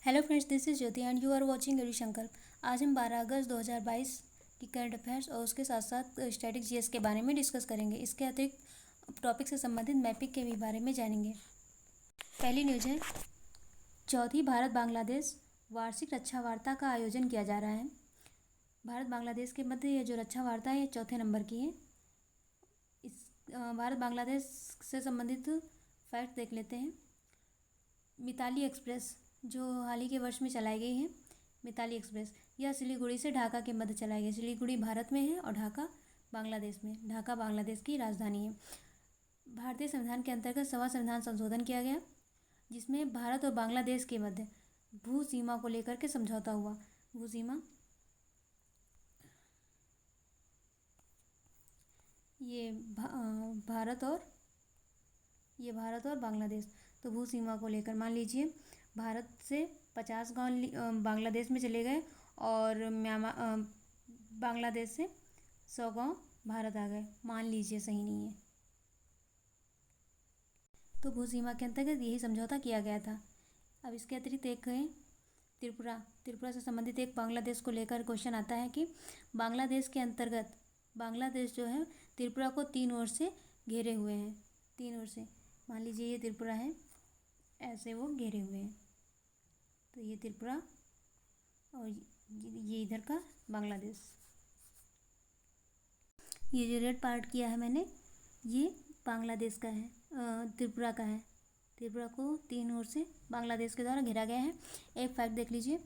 Hello friends, this is Jyoti and you are watching Gauri Shankar. आज हम 12 अगस्त 2022 की करंट अफेयर्स और उसके साथ साथ स्टैटिक जीएस के बारे में डिस्कस करेंगे। इसके अतिरिक्त टॉपिक से संबंधित मैपिंग के भी बारे में जानेंगे। पहली न्यूज है, चौथी भारत बांग्लादेश वार्षिक रक्षा वार्ता का आयोजन किया जा रहा है। भारत बांग्लादेश के मध्य ये जो रक्षा वार्ता है ये चौथे नंबर की है। इस भारत बांग्लादेश से संबंधित फैक्ट देख लेते हैं। मिताली एक्सप्रेस जो हाल ही के वर्ष में चलाई गई है, मिताली एक्सप्रेस यह सिलीगुड़ी से ढाका के मध्य चलाई गई। सिलीगुड़ी भारत में है और ढाका बांग्लादेश में। ढाका बांग्लादेश की राजधानी है। भारतीय संविधान के अंतर्गत 6वां संविधान संशोधन किया गया, जिसमें भारत और बांग्लादेश के मध्य भू सीमा को लेकर के समझौता हुआ। भू सीमा ये भारत और बांग्लादेश, तो भू सीमा को लेकर मान लीजिए भारत से 50 गांव बांग्लादेश में चले गए और म्यांमार बांग्लादेश से 100 गांव भारत आ गए, मान लीजिए, सही नहीं है। तो भू सीमा के अंतर्गत यही समझौता किया गया था। अब इसके अतिरिक्त एक है त्रिपुरा से संबंधित एक बांग्लादेश को लेकर क्वेश्चन आता है कि बांग्लादेश के अंतर्गत बांग्लादेश जो है त्रिपुरा को 3 ओर से घेरे हुए हैं। 3 ओर से, मान लीजिए ये त्रिपुरा है, ऐसे वो घेरे हुए हैं। तो ये त्रिपुरा और ये इधर का बांग्लादेश। ये जो रेड पार्ट किया है मैंने, ये बांग्लादेश का है, त्रिपुरा का है। त्रिपुरा को 3 ओर से बांग्लादेश के द्वारा घेरा गया है। एक फैक्ट देख लीजिए,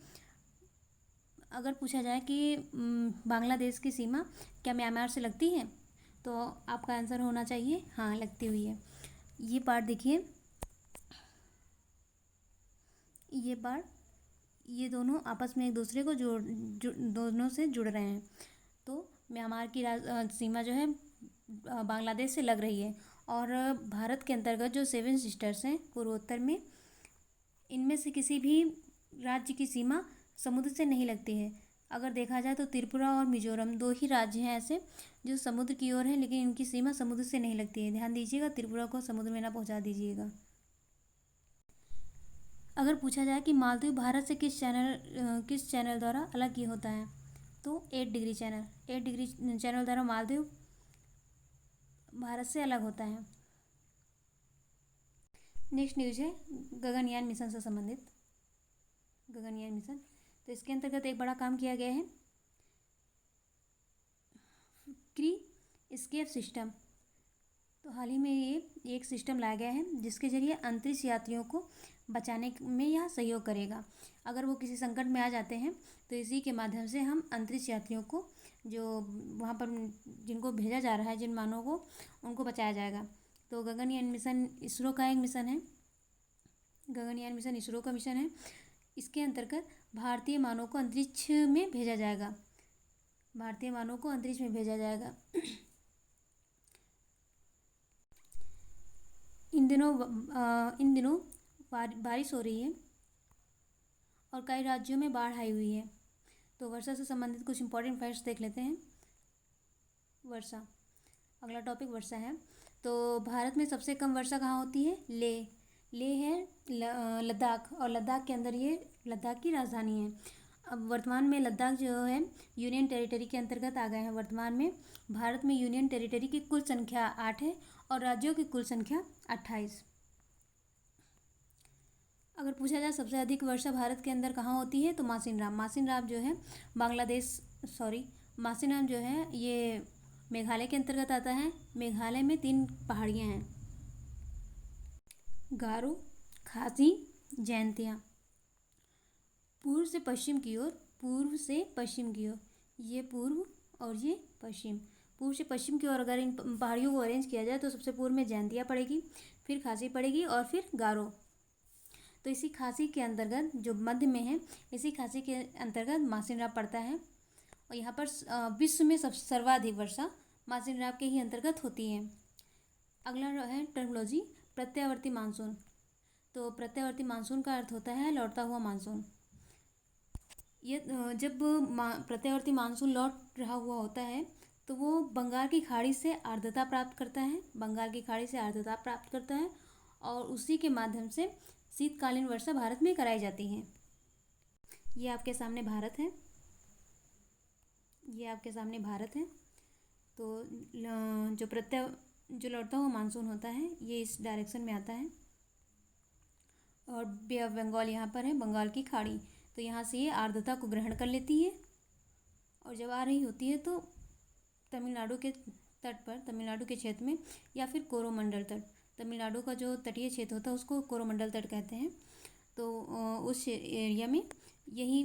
अगर पूछा जाए कि बांग्लादेश की सीमा क्या म्यांमार से लगती है, तो आपका आंसर होना चाहिए हाँ, लगती हुई है। ये पार्ट देखिए, ये पार्ट, ये दोनों आपस में एक दूसरे को दोनों से जुड़ रहे हैं। तो म्यांमार की सीमा जो है बांग्लादेश से लग रही है। और भारत के अंतर्गत जो 7 सिस्टर्स हैं पूर्वोत्तर में, इनमें से किसी भी राज्य की सीमा समुद्र से नहीं लगती है। अगर देखा जाए तो त्रिपुरा और मिजोरम 2 ही राज्य हैं ऐसे जो समुद्र की ओर हैं, लेकिन इनकी सीमा समुद्र से नहीं लगती है। ध्यान दीजिएगा, त्रिपुरा को समुद्र में ना पहुंचा दीजिएगा। अगर पूछा जाए कि मालदीव भारत से किस चैनल द्वारा अलग ये होता है, तो 8 डिग्री चैनल द्वारा मालदीव भारत से अलग होता है। नेक्स्ट न्यूज है गगनयान मिशन से संबंधित। गगनयान मिशन, तो इसके अंतर्गत एक बड़ा काम किया गया है, क्री एस्केप सिस्टम। तो हाल ही में ये एक सिस्टम लाया गया है जिसके जरिए अंतरिक्ष यात्रियों को बचाने में यह सहयोग करेगा। अगर वो किसी संकट में आ जाते हैं तो इसी के माध्यम से हम अंतरिक्ष यात्रियों को, जो वहाँ पर जिनको भेजा जा रहा है, जिन मानवों को, उनको बचाया जाएगा। तो गगनयान मिशन इसरो का एक मिशन है। गगनयान मिशन इसरो का मिशन है। इसके अंतर्गत भारतीय मानव को अंतरिक्ष में भेजा जाएगा। भारतीय मानव को अंतरिक्ष में भेजा जाएगा। इन दिनों बारिश हो रही है और कई राज्यों में बाढ़ आई हुई है। तो वर्षा से संबंधित कुछ इंपॉर्टेंट फैक्ट्स देख लेते हैं। वर्षा, अगला टॉपिक वर्षा है। तो भारत में सबसे कम वर्षा कहाँ होती है? लेह है लद्दाख, और लद्दाख के अंदर ये लद्दाख की राजधानी है। अब वर्तमान में लद्दाख जो है यूनियन टेरिटरी के अंतर्गत आ गए हैं। वर्तमान में भारत में यूनियन टेरिटरी की कुल संख्या 8 है और राज्यों की कुल संख्या 28। अगर पूछा जाए सबसे अधिक वर्षा भारत के अंदर कहाँ होती है, तो मासिनराम जो है मासिनराम जो है ये मेघालय के अंतर्गत आता है। मेघालय में 3 पहाड़ियाँ हैं, गारो, खासी, जैंतिया। पूर्व से पश्चिम की ओर, ये पूर्व और ये पश्चिम। पूर्व से पश्चिम की ओर अगर इन पहाड़ियों को अरेंज किया जाए तो सबसे पूर्व में जैंतिया पड़ेगी, फिर खासी पड़ेगी और फिर गारो। तो इसी खासी के अंतर्गत जो मध्य में है, इसी खासी के अंतर्गत मासिनराम पड़ता है। और यहाँ पर विश्व में सर्वाधिक वर्षा मासिनराम के ही अंतर्गत होती है। अगला है टर्मोलॉजी, प्रत्यावर्ती मानसून। तो प्रत्यावर्ती मानसून का अर्थ होता है लौटता हुआ मानसून। ये जब प्रत्यावर्ती मानसून लौट रहा हुआ होता है तो वो बंगाल की खाड़ी से आर्द्रता प्राप्त करता है और उसी के माध्यम से शीतकालीन वर्षा भारत में कराई जाती है। ये आपके सामने भारत है, ये आपके सामने भारत है। तो जो लौटता हुआ मानसून होता है ये इस डायरेक्शन में आता है, और बे ऑफ बंगाल यहाँ पर है, बंगाल की खाड़ी। तो यहाँ से ये आर्द्रता को ग्रहण कर लेती है, और जब आ रही होती है तो तमिलनाडु के तट पर, तमिलनाडु के क्षेत्र में, या फिर कोरोमंडल तट, तमिलनाडु का जो तटीय क्षेत्र होता है उसको कोरोमंडल तट कहते हैं। तो उस एरिया में यही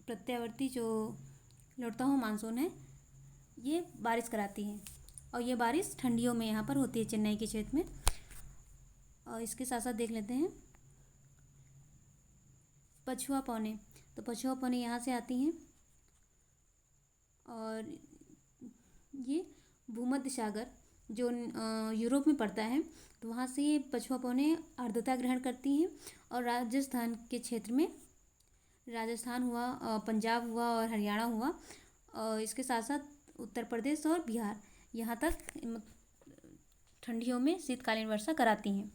प्रत्यावर्ती जो लौटता हुआ मानसून है ये बारिश कराती है, और ये बारिश ठंडियों में यहाँ पर होती है, चेन्नई के क्षेत्र में। और इसके साथ साथ देख लेते हैं पछुआ पौने। तो पछुआ पौने यहाँ से आती हैं, और ये भूमध्य सागर जो यूरोप में पड़ता है, तो वहाँ से ये पछुआ पौने आर्द्रता ग्रहण करती हैं, और राजस्थान के क्षेत्र में, राजस्थान हुआ, पंजाब हुआ और हरियाणा हुआ, और इसके साथ साथ उत्तर प्रदेश और बिहार, यहाँ तक ठंडियों में शीतकालीन वर्षा कराती हैं।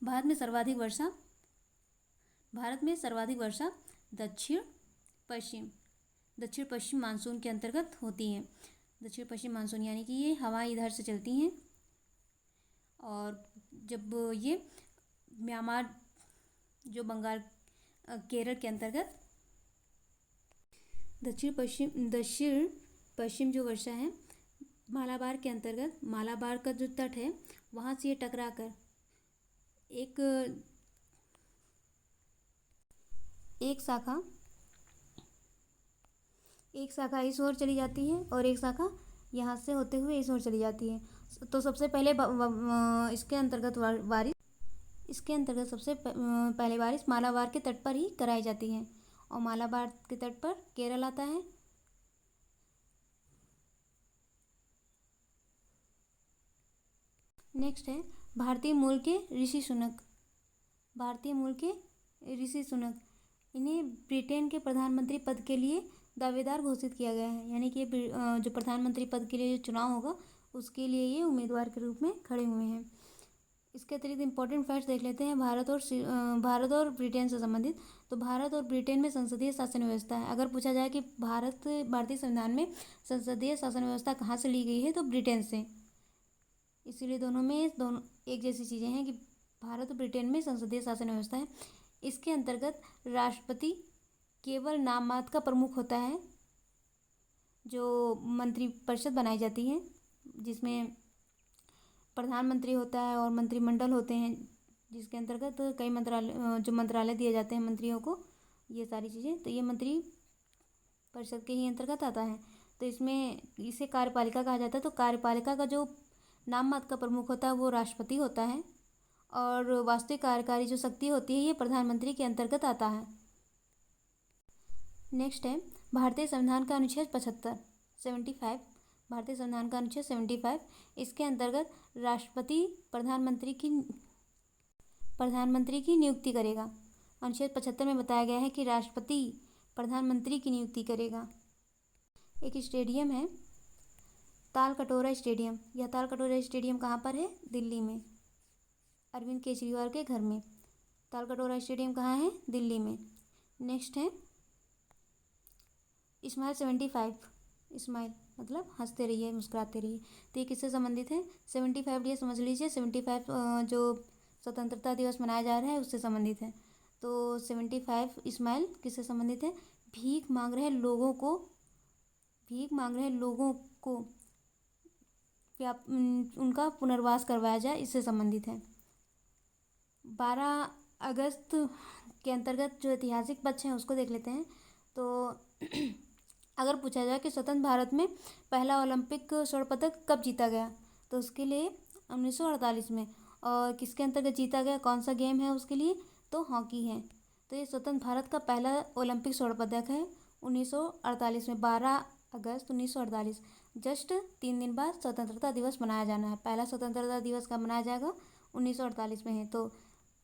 भारत में सर्वाधिक वर्षा दक्षिण पश्चिम मानसून के अंतर्गत होती है। दक्षिण पश्चिम मानसून यानी कि ये हवाएं इधर से चलती हैं, और जब ये म्यांमार जो बंगाल केरल के अंतर्गत दक्षिण पश्चिम जो वर्षा है मालाबार के अंतर्गत, मालाबार का जो तट है वहाँ से ये टकरा कर एक शाखा इस ओर चली जाती है, और एक शाखा यहाँ से होते हुए इस ओर चली जाती है। तो सबसे पहले इसके अंतर्गत सबसे पहले बारिश मालाबार के तट पर ही कराई जाती है, और मालाबार के तट पर केरल आता है। नेक्स्ट है भारतीय मूल के ऋषि सुनक। इन्हें ब्रिटेन के प्रधानमंत्री पद के लिए दावेदार घोषित किया गया है, यानी कि जो प्रधानमंत्री पद के लिए जो चुनाव होगा उसके लिए ये उम्मीदवार के रूप में खड़े हुए हैं। इसके अतिरिक्त इंपॉर्टेंट फैक्ट्स देख लेते हैं भारत और ब्रिटेन से संबंधित। तो भारत और ब्रिटेन में संसदीय शासन व्यवस्था है। अगर पूछा जाए कि भारतीय संविधान में संसदीय शासन व्यवस्था कहाँ से ली गई है, तो ब्रिटेन से। इसीलिए दोनों एक जैसी चीज़ें हैं कि भारत और ब्रिटेन में संसदीय शासन व्यवस्था है। इसके अंतर्गत राष्ट्रपति केवल नाम मात्र का प्रमुख होता है, जो मंत्रिपरिषद बनाई जाती है जिसमें प्रधानमंत्री होता है और मंत्रिमंडल होते हैं, जिसके अंतर्गत कई मंत्रालय दिए जाते हैं मंत्रियों को, ये सारी चीज़ें। तो ये मंत्री परिषद के ही अंतर्गत आता है। तो इसमें इसे कार्यपालिका कहा जाता है। तो कार्यपालिका का जो नाम मात्र का प्रमुख होता है वो राष्ट्रपति होता है, और वास्तविक कार्यकारी जो शक्ति होती है ये प्रधानमंत्री के अंतर्गत आता है। नेक्स्ट है भारतीय संविधान का अनुच्छेद 75 भारतीय संविधान का अनुच्छेद 75। इसके अंतर्गत राष्ट्रपति प्रधानमंत्री की नियुक्ति करेगा। अनुच्छेद 75 में बताया गया है कि राष्ट्रपति प्रधानमंत्री की नियुक्ति करेगा। एक स्टेडियम है तालकटोरा स्टेडियम। यह तालकटोरा स्टेडियम कहाँ पर है? दिल्ली में, अरविंद केजरीवाल के घर में। तालकटोरा स्टेडियम कहाँ है? दिल्ली में। नेक्स्ट है स्माइल 75। स्माइल मतलब हंसते रहिए, मुस्कुराते रहिए। तो ये किससे संबंधित है? 75 ये समझ लीजिए, 75 जो स्वतंत्रता दिवस मनाया जा रहा है उससे संबंधित है। तो 75 स्माइल किससे संबंधित है? भीख मांग रहे लोगों को उनका पुनर्वास करवाया जाए, इससे संबंधित है। 12 अगस्त के अंतर्गत जो ऐतिहासिक पक्ष हैं उसको देख लेते हैं। तो अगर पूछा जाए कि स्वतंत्र भारत में पहला ओलंपिक स्वर्ण पदक कब जीता गया, तो उसके लिए 1948 में। और किसके अंतर्गत जीता गया, कौन सा गेम है उसके लिए? तो हॉकी है। तो ये स्वतंत्र भारत का पहला ओलंपिक स्वर्ण पदक है 1948 में, 12 अगस्त 1948। जस्ट 3 दिन बाद स्वतंत्रता दिवस मनाया जाना है। पहला स्वतंत्रता दिवस कब मनाया जाएगा? 1948 में है। तो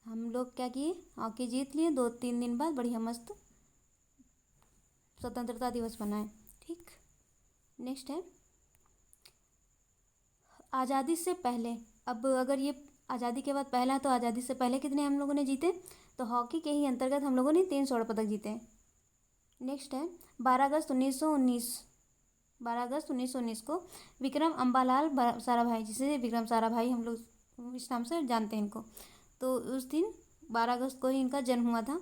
हम लोग क्या किए, हॉकी जीत लिए, 2-3 दिन बाद बढ़िया मस्त स्वतंत्रता दिवस मनाए। ठीक, नेक्स्ट है आज़ादी से पहले। अब अगर ये आज़ादी के बाद पहला, तो आज़ादी से पहले कितने हम लोगों ने जीते, तो हॉकी के ही अंतर्गत हम लोगों ने 3 स्वर्ण पदक जीते हैं। नेक्स्ट है 12 अगस्त 1919 को विक्रम अम्बालाल साराभाई, जिसे विक्रम साराभाई हम लोग इस नाम से जानते हैं इनको, तो उस दिन 12 अगस्त को ही इनका जन्म हुआ था।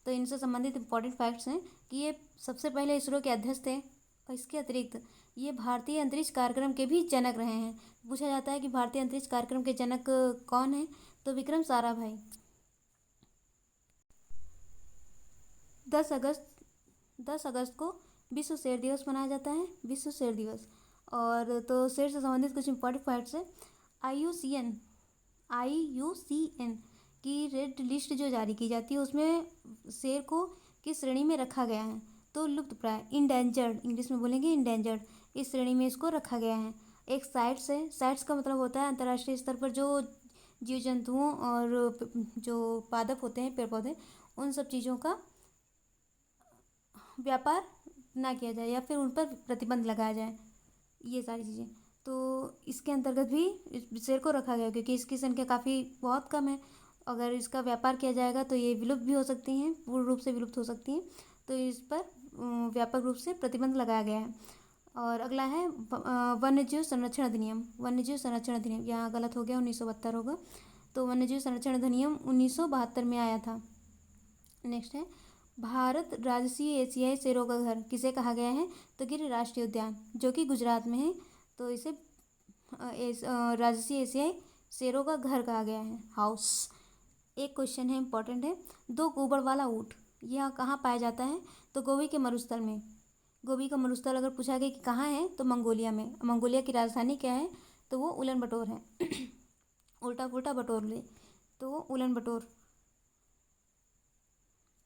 तो इनसे संबंधित इंपॉर्टेंट फैक्ट्स हैं कि ये सबसे पहले इसरो के अध्यक्ष थे, और इसके अतिरिक्त ये भारतीय अंतरिक्ष कार्यक्रम के भी जनक रहे हैं। पूछा जाता है कि भारतीय अंतरिक्ष कार्यक्रम के जनक कौन है, तो विक्रम साराभाई। 10 अगस्त को विश्व शेर दिवस मनाया जाता है, विश्व शेर दिवस। और तो शेर से संबंधित कुछ इंपॉर्टेंट फैक्ट्स है। IUCN की रेड लिस्ट जो जारी की जाती है उसमें शेर को किस श्रेणी में रखा गया है, तो लुप्त प्राय, इंडेंजर्ड, इंग्लिश में बोलेंगे इंडेंजर्ड, इस श्रेणी में इसको रखा गया है। एक साइट्स है, साइट्स का मतलब होता है अंतर्राष्ट्रीय स्तर पर जो जीव जंतुओं और जो पादप होते हैं, पेड़ पौधे, उन सब चीज़ों का व्यापार ना किया जाए या फिर उन पर प्रतिबंध लगाया जाए, ये सारी चीज़ें। तो इसके अंतर्गत भी इस शेर को रखा गया, क्योंकि इसकी संख्या काफ़ी बहुत कम है। अगर इसका व्यापार किया जाएगा तो ये विलुप्त भी हो सकती हैं, पूर्ण रूप से विलुप्त हो सकती हैं, तो इस पर व्यापक रूप से प्रतिबंध लगाया गया है। और अगला है वन्यजीव संरक्षण अधिनियम। वन्यजीव संरक्षण अधिनियम, यहाँ गलत हो गया, 1972 होगा, तो वन्यजीव संरक्षण अधिनियम 1972 में आया था। नेक्स्ट है भारत राजसीय एशियाई शेरों का घर किसे कहा गया है, तो गिर राष्ट्रीय उद्यान, जो कि गुजरात में है, तो इसे राजसीय एशियाई शेरों का घर कहा गया है, हाउस। एक क्वेश्चन है, इंपॉर्टेंट है, 2 कुबड़ वाला ऊँट यह कहाँ पाया जाता है, तो गोबी के मरुस्थल में। गोबी का मरुस्थल अगर पूछा गया कि कहाँ है, तो मंगोलिया में। मंगोलिया की राजधानी क्या है, तो वो उलन बटोर है। उल्टा पुल्टा बटोर ले, तो वो उलन बटोर।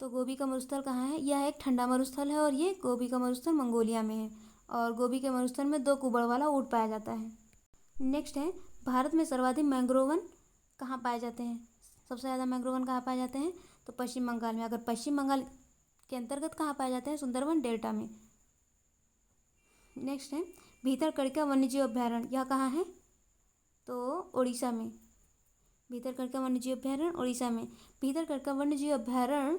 तो गोबी का मरुस्थल कहाँ है, यह एक ठंडा मरुस्थल है, और ये गोबी का मरुस्थल मंगोलिया में है, और गोबी के मरुस्थल में 2 कुबड़ वाला ऊँट पाया जाता है। नेक्स्ट है भारत में सर्वाधिक मैंग्रोवन कहाँ पाए जाते हैं, सबसे ज़्यादा मैंग्रोवन कहाँ पाए जाते हैं, तो पश्चिम बंगाल में। अगर पश्चिम बंगाल के अंतर्गत कहाँ पाए जाते हैं, सुंदरवन डेल्टा में। नेक्स्ट है भीतरकनिका वन्यजीव अभ्यारण्य, यह कहाँ है, तो उड़ीसा में। भीतरकनिका वन्यजीव अभ्यारण्य उड़ीसा में। भीतरकनिका वन्यजीव अभ्यारण्य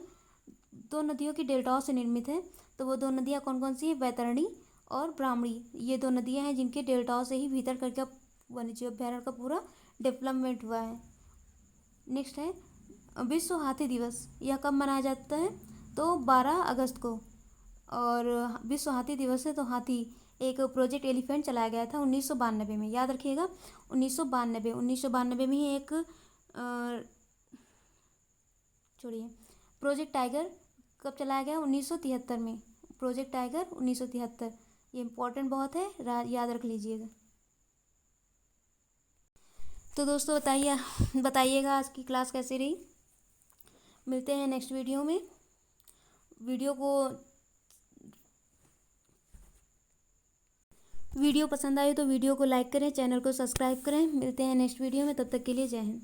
2 नदियों की डेल्टाओं से निर्मित है, तो वो 2 नदियाँ कौन कौन सी है, वैतरणी और ब्राह्मणी। ये 2 नदियाँ हैं जिनके डेल्टाओं से ही भीतरकनिका वन्यजीव अभ्यारण्य का पूरा डेवलपमेंट हुआ है। नेक्स्ट है विश्व हाथी दिवस, यह कब मनाया जाता है, तो 12 अगस्त को। और विश्व हाथी दिवस है, तो हाथी एक प्रोजेक्ट एलिफेंट चलाया गया था 1992 में, याद रखिएगा 1992 में ही एक छोड़िए प्रोजेक्ट टाइगर कब चलाया गया, 1973 में। प्रोजेक्ट टाइगर 1973, ये इंपॉर्टेंट बहुत है, याद रख लीजिएगा। तो दोस्तों बताइएगा आज की क्लास कैसी रही। मिलते हैं नेक्स्ट वीडियो में। वीडियो पसंद आए तो वीडियो को लाइक करें, चैनल को सब्सक्राइब करें। मिलते हैं नेक्स्ट वीडियो में, तब तक के लिए जय हिंद।